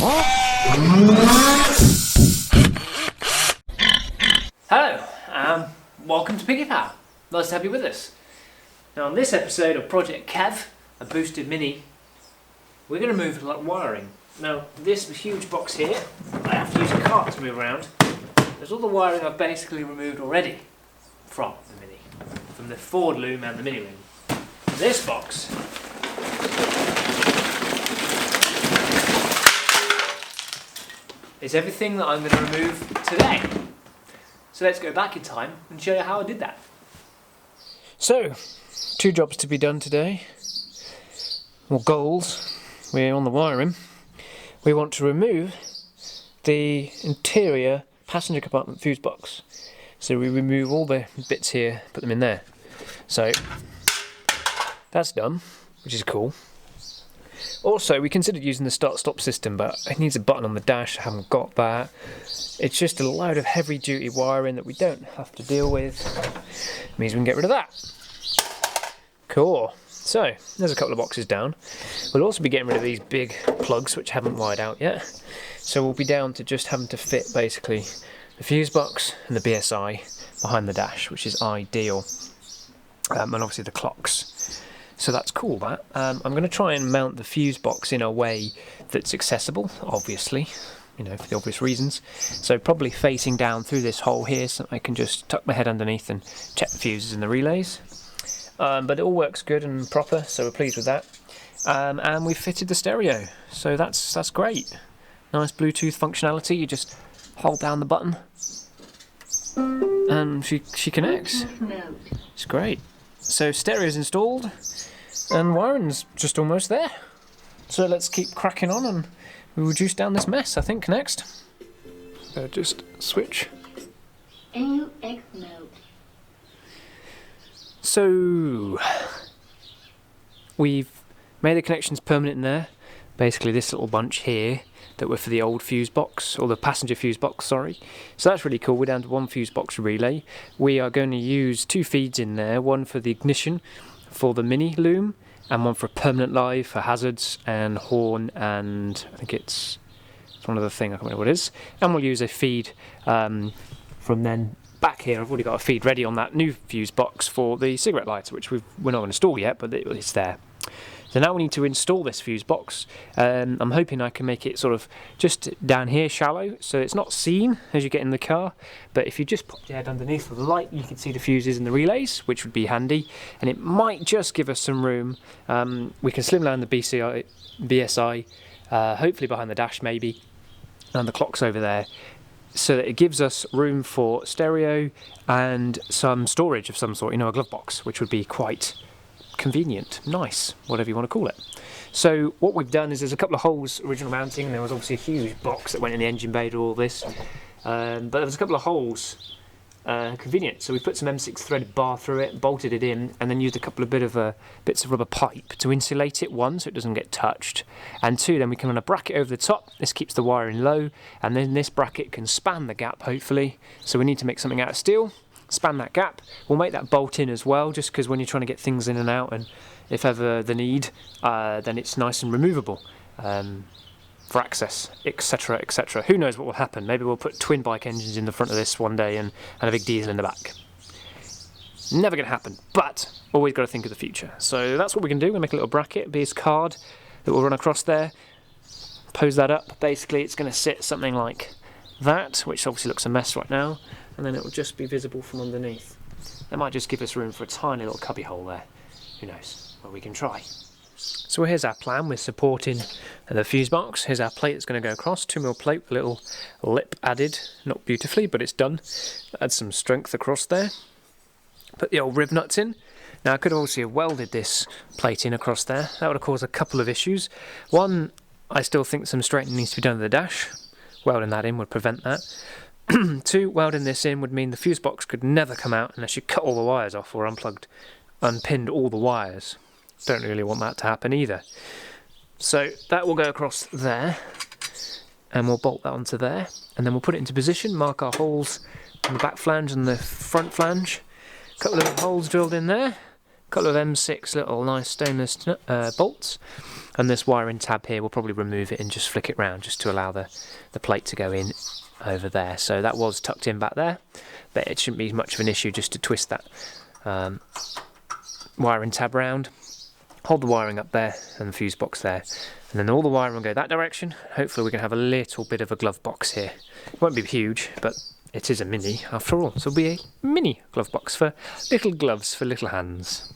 Hello, welcome to Piggy Power. Nice to have you with us. Now on this episode of Project Kev, a BoOsTeD Mini, we're going to move a lot of wiring. Now this huge box here, I have to use a cart to move around. There's all the wiring I've basically removed already from the Mini, from the Ford loom and the Mini loom. This box is everything that I'm going to remove today. So let's go back in time and show you how I did that. So, 2 jobs to be done today, or goals. We're on the wiring. We want to remove the interior passenger compartment fuse box. So we remove all the bits here, put them in there. So that's done, which is cool. Also, we considered using the start-stop system, but it needs a button on the dash. I haven't got that. It's just a load of heavy-duty wiring that we don't have to deal with. It means we can get rid of that. Cool. So, there's a couple of boxes down. We'll also be getting rid of these big plugs, which haven't wired out yet. So we'll be down to just having to fit, basically, the fuse box and the BSI behind the dash, which is ideal. And obviously the clocks. So that's cool, that. I'm going to try and mount the fuse box in a way that's accessible, obviously, you know, for the obvious reasons. So probably facing down through this hole here, so I can just tuck my head underneath and check the fuses and the relays. But it all works good and proper, so we're pleased with that. And we've fitted the stereo, so that's great. Nice Bluetooth functionality. You just hold down the button, and she connects. It's great. So stereo's installed. And wiring's just almost there. So let's keep cracking on and we'll reduce down this mess, I think, next. Just switch. AUX mode. So we've made the connections permanent in there. Basically this little bunch here that were for the old fuse box, or the passenger fuse box, sorry. So that's really cool. We're down to 1 fuse box relay. We are going to use 2 feeds in there, one for the ignition for the Mini loom, and one for a permanent live for hazards and horn, and I think it's one other thing, I can't remember what it is. And we'll use a feed from then back here. I've already got a feed ready on that new fuse box for the cigarette lighter, which we're not going to install yet, but it's there. So now we need to install this fuse box. I'm hoping I can make it sort of just down here shallow, so it's not seen as you get in the car, but if you just pop your head underneath with the light, you can see the fuses and the relays, which would be handy, and it might just give us some room. We can slim down the BSI, hopefully behind the dash maybe, and the clock's over there, so that it gives us room for stereo and some storage of some sort, you know, a glove box, which would be quite convenient, nice, whatever you want to call it. So what we've done is there's a couple of holes, original mounting, and there was obviously a huge box that went in the engine bay to all this, but there was a couple of holes, convenient, so we put some M6 threaded bar through it, bolted it in, and then used a couple of bits of rubber pipe to insulate it, 1, so it doesn't get touched, and 2, then we can run a bracket over the top. This keeps the wiring low, and then this bracket can span the gap, hopefully, so we need to make something out of steel. Span that gap. We'll make that bolt in as well, just because when you're trying to get things in and out, and if ever the need, then it's nice and removable for access, etc, etc. Who knows what will happen? Maybe we'll put twin bike engines in the front of this one day and a big diesel in the back. Never going to happen, but always got to think of the future. So that's what we can do. We'll make a little bracket, be his card that will run across there. Pose that up. Basically, it's going to sit something like that, which obviously looks a mess right now. And then it will just be visible from underneath. That might just give us room for a tiny little cubby hole there. Who knows? Well, we can try. So here's our plan. We're supporting the fuse box. Here's our plate that's going to go across. 2mm plate with a little lip added. Not beautifully, but it's done. Add some strength across there. Put the old rib nuts in. Now I could obviously have welded this plate in across there. That would have caused a couple of issues. One, I still think some straightening needs to be done to the dash. Welding that in would prevent that. 2, welding this in would mean the fuse box could never come out unless you cut all the wires off or unpinned all the wires. Don't really want that to happen either. So that will go across there, and we'll bolt that onto there, and then we'll put it into position, mark our holes on the back flange and the front flange. A couple of holes drilled in there, a couple of M6 little nice stainless bolts. And this wiring tab here, we'll probably remove it and just flick it round just to allow the plate to go in over there. So that was tucked in back there, but it shouldn't be much of an issue just to twist that wiring tab round, hold the wiring up there and the fuse box there, and then all the wiring will go that direction. Hopefully we can have a little bit of a glove box here. It won't be huge, but it is a mini after all, so it'll be a mini glove box for little gloves for little hands.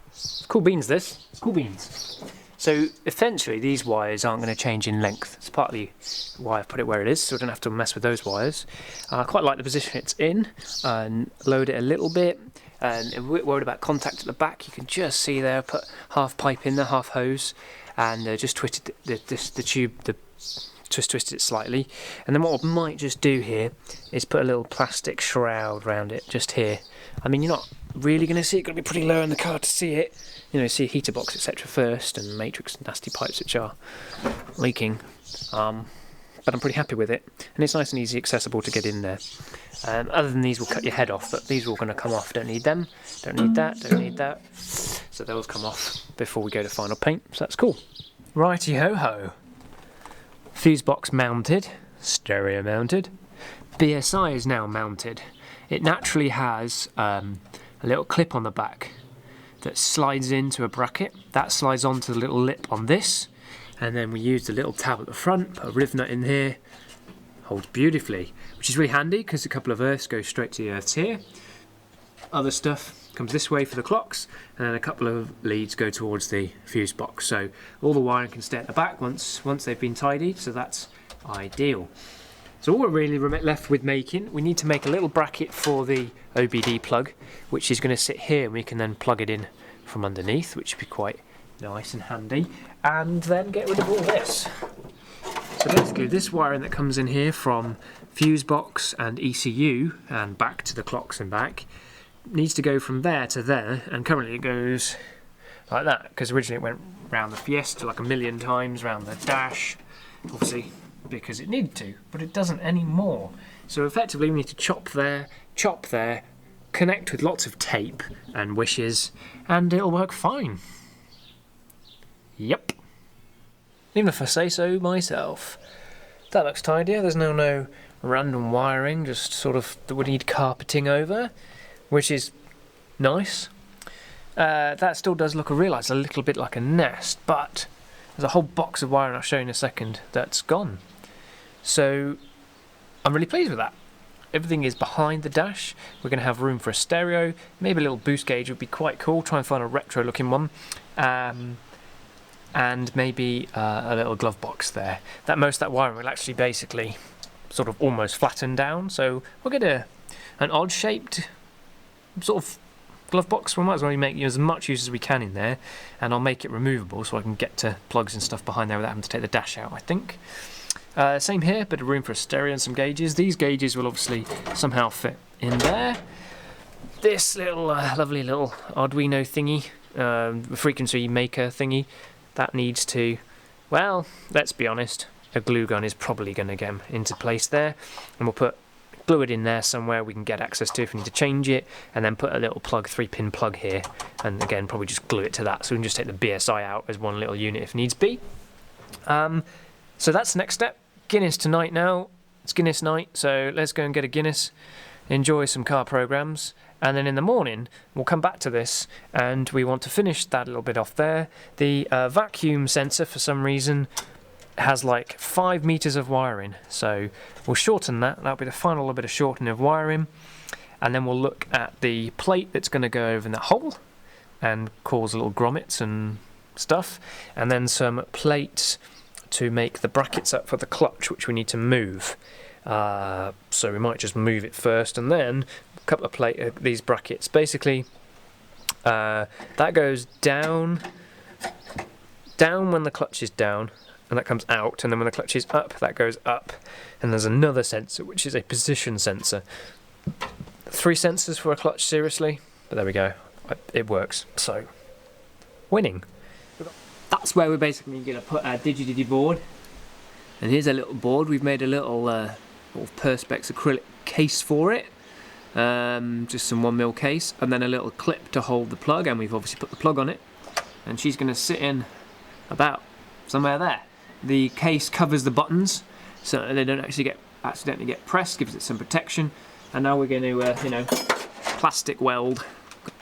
It's cool beans this, it's cool beans. So essentially these wires aren't going to change in length. It's partly why I've put it where it is, so I don't have to mess with those wires. I quite like the position it's in, and load it a little bit. And if we're worried about contact at the back, you can just see there, put half pipe in there, half hose, and just twisted the tube, just twisted it slightly. And then what I might just do here is put a little plastic shroud around it, just here. I mean, you're not really going to see it, got to be pretty low in the car to see it. You know, see a heater box, etc. first, and matrix nasty pipes which are leaking. But I'm pretty happy with it, and it's nice and easy accessible to get in there. Other than these will cut your head off, but these are all going to come off. Don't need them, don't need that, don't need that. So those come off before we go to final paint, so that's cool. Righty ho ho. Fuse box mounted, stereo mounted. BSI is now mounted. It naturally has a little clip on the back that slides into a bracket. That slides onto the little lip on this, and then we use the little tab at the front, put a riv nut in here, holds beautifully, which is really handy because a couple of earths go straight to the earths here. Other stuff comes this way for the clocks, and then a couple of leads go towards the fuse box. So all the wiring can stay at the back once they've been tidied, so that's ideal. So all we're really left with making, we need to make a little bracket for the OBD plug, which is going to sit here, and we can then plug it in from underneath, which would be quite nice and handy, and then get rid of all this. So basically this wiring that comes in here from fuse box and ECU and back to the clocks and back needs to go from there to there, and currently it goes like that, because originally it went round the Fiesta like a million times, round the dash, obviously because it needed to, but it doesn't anymore. So effectively we need to chop there, connect with lots of tape and wishes, and it'll work fine. Yep. Even if I say so myself. That looks tidier. There's no random wiring, just sort of that would need carpeting over, which is nice. That still does look, I realise, a little bit like a nest, but there's a whole box of wiring I'll show you in a second that's gone. So I'm really pleased with that. Everything is behind the dash. We're going to have room for a stereo. Maybe a little boost gauge would be quite cool. Try and find a retro looking one. And maybe a little glove box there. Most of that wiring will actually basically sort of almost flatten down. So we'll get an odd shaped sort of glove box. We might as well make as much use as we can in there, and I'll make it removable so I can get to plugs and stuff behind there without having to take the dash out, I think. Same here, bit of room for a stereo and some gauges. These gauges will obviously somehow fit in there. This little lovely little Arduino thingy, frequency maker thingy, that needs to, well, let's be honest, a glue gun is probably going to get into place there, and we'll glue it in there somewhere we can get access to if we need to change it, and then put a little plug, 3-pin plug here, and again probably just glue it to that, so we can just take the BSI out as one little unit if needs be. So that's the next step. Guinness tonight now. It's Guinness night, so let's go and get a Guinness, enjoy some car programs, and then in the morning we'll come back to this, and we want to finish that little bit off there. The vacuum sensor, for some reason, has like 5 meters of wiring, so we'll shorten that. That'll be the final little bit of shortening of wiring, and then we'll look at the plate that's going to go over in that hole and cause little grommets and stuff, and then some plates to make the brackets up for the clutch, which we need to move. So we might just move it first, and then a couple of these brackets. Basically, that goes down when the clutch is down, and that comes out, and then when the clutch is up, that goes up. And there's another sensor, which is a position sensor. 3 sensors for a clutch, seriously? But there we go. It works. So, winning. That's where we're basically going to put our DigiDigi board. And here's a little board. We've made a little Perspex acrylic case for it. Just some 1mm case, and then a little clip to hold the plug, and we've obviously put the plug on it. And she's going to sit in about somewhere there. The case covers the buttons so they don't actually accidentally get pressed, gives it some protection. And now we're going to, plastic weld,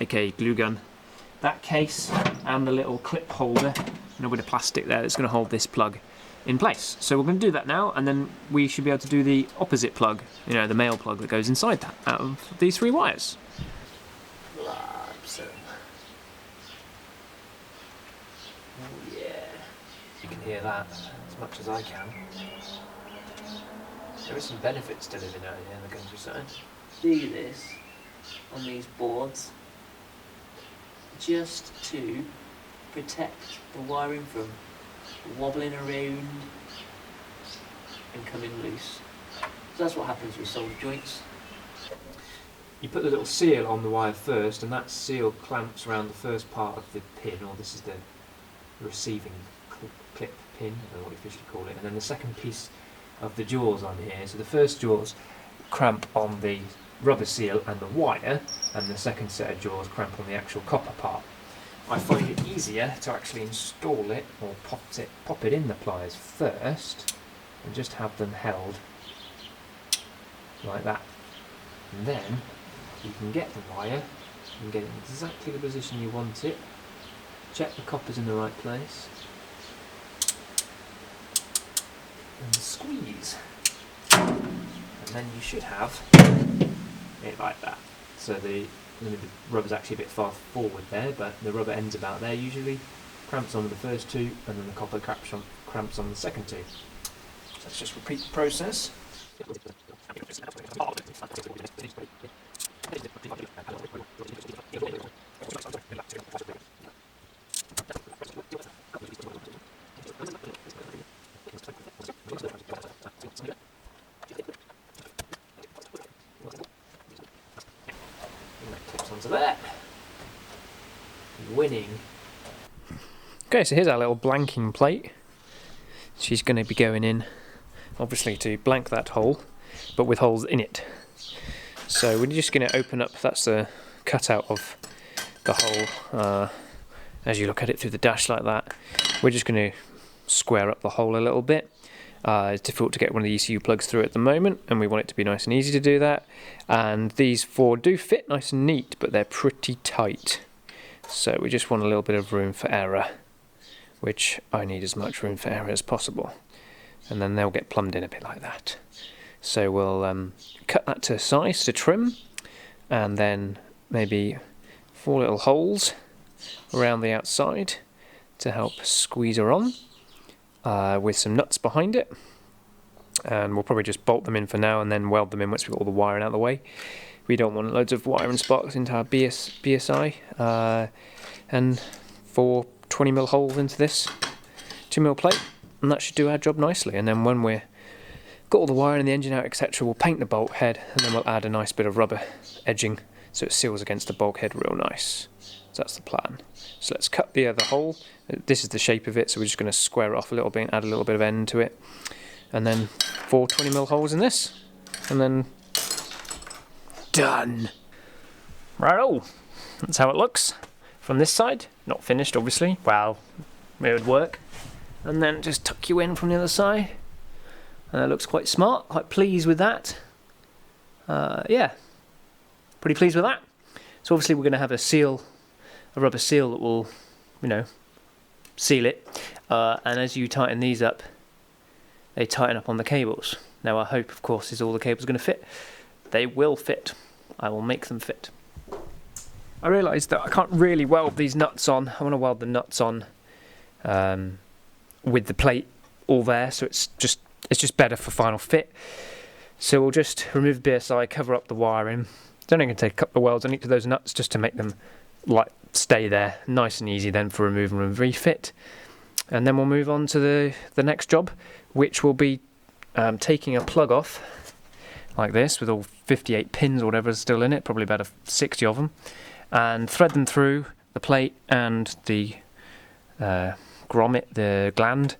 aka glue gun, that case and the little clip holder, and a bit of plastic there that's going to hold this plug in place. So we're going to do that now, and then we should be able to do the opposite plug, the male plug that goes inside that, out of these 3 wires. So, oh yeah, you can hear that as much as I can. There are some benefits to living out here in the countryside. Do this on these boards just to protect the wiring from wobbling around and coming loose. So that's what happens with solder joints. You put the little seal on the wire first, and that seal clamps around the first part of the pin, or this is the receiving clip pin, I don't know what you officially call it, and then the second piece of the jaws on here. So the first jaws cramp on the rubber seal and the wire, and the second set of jaws cramp on the actual copper part. I find it easier to actually install it or pop it in the pliers first and just have them held like that. And then you can get the wire and get it in exactly the position you want it. Check the copper's in the right place. And squeeze. And then you should have it like that. So the rubber's actually a bit far forward there, but the rubber ends about there usually. Cramps on with the first 2, and then the copper cramps on the second 2. So let's just repeat the process. Onto there. Winning. Okay, so here's our little blanking plate. She's going to be going in, obviously, to blank that hole, but with holes in it. So we're just going to open up, that's the cutout of the hole, as you look at it through the dash like that. We're just going to square up the hole a little bit. It's difficult to get one of the ECU plugs through at the moment, and we want it to be nice and easy to do that. And these 4 do fit nice and neat, but they're pretty tight. So we just want a little bit of room for error, which I need as much room for error as possible. And then they'll get plumbed in a bit like that. So we'll cut that to size to trim, and then maybe 4 little holes around the outside to help squeeze her on. With some nuts behind it, and we'll probably just bolt them in for now and then weld them in once we've got all the wiring out of the way. We don't want loads of wire and sparks into our BSI, and 4 20mm holes into this 2mm plate, and that should do our job nicely. And then when we've got all the wiring and the engine out, etc., we'll paint the bulk head, and then we'll add a nice bit of rubber edging so it seals against the bulkhead real nice. So that's the plan. So let's cut the other hole. This is the shape of it, so we're just going to square it off a little bit and add a little bit of end to it. And then 4 20mm holes in this. And then done. Right-o. That's how it looks from this side. Not finished, obviously. Well, it would work. And then just tuck you in from the other side. And that looks quite smart. Quite pleased with that. Yeah. Pretty pleased with that. So obviously we're going to have a rubber seal that will, seal it. And as you tighten these up, they tighten up on the cables. Now our hope, of course, is all the cables going to fit. They will fit. I will make them fit. I realised that I can't really weld these nuts on. I want to weld the nuts on with the plate all there, so it's just better for final fit. So we'll just remove the BSI, cover up the wiring. It's only going to take a couple of welds on each of those nuts just to make them stay there, nice and easy then for removal and refit. And then we'll move on to the next job, which will be taking a plug off like this with all 58 pins or whatever is still in it, probably about 60 of them, and thread them through the plate and the grommet, the gland,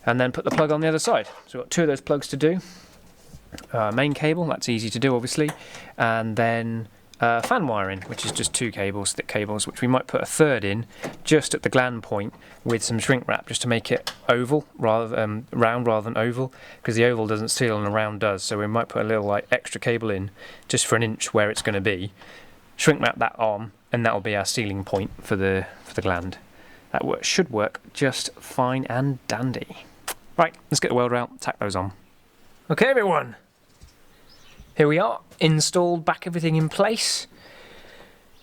and then put the plug on the other side. So we've got 2 of those plugs to do. Main cable, that's easy to do obviously, and then fan wiring, which is just 2 cables, thick cables, which we might put a third in just at the gland point with some shrink wrap, just to make it oval round rather than oval, because the oval doesn't seal and the round does. So we might put a little like extra cable in just for an inch where it's going to be, shrink wrap that on, and that'll be our sealing point for the gland. That should work just fine and dandy. Right, let's get the welder out, tack those on. Okay everyone, here we are, installed, back everything in place.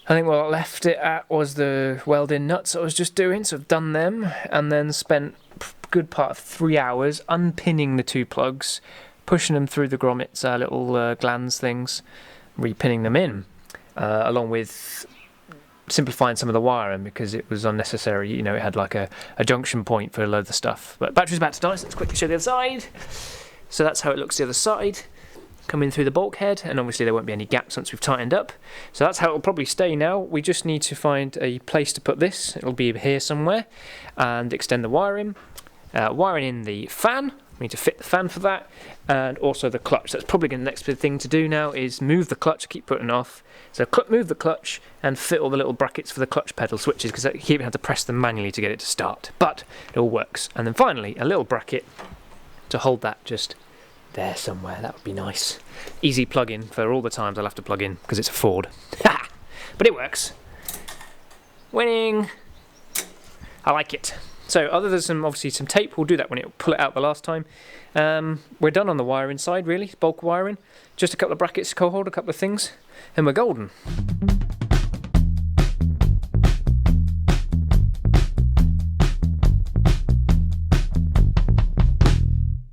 I think what I left it at was the welding nuts I was just doing, so I've done them, and then spent a good part of 3 hours unpinning the 2 plugs, pushing them through the grommets, little glands things, repinning them in, along with simplifying some of the wiring because it was unnecessary. You know, it had like a junction point for a load of the stuff. But battery's about to die, so let's quickly show the other side. So that's how it looks the other side, coming through the bulkhead, and obviously there won't be any gaps once we've tightened up. So that's how it'll probably stay now. We just need to find a place to put this. It'll be here somewhere, and extend the wiring. Wiring in the fan. We need to fit the fan for that, and also the clutch. That's probably the next big thing to do now, is move the clutch. I keep putting off. So move the clutch and fit all the little brackets for the clutch pedal switches, because I keep having to press them manually to get it to start. But it all works. And then finally, a little bracket to hold that just there somewhere. That would be nice. Easy plug-in for all the times I'll have to plug in, because it's a Ford. But it works. Winning. I like it. So other than obviously some tape, we'll do that when it pull it out the last time. We're done on the wiring side, really, bulk wiring. Just a couple of brackets to hold a couple of things, and we're golden.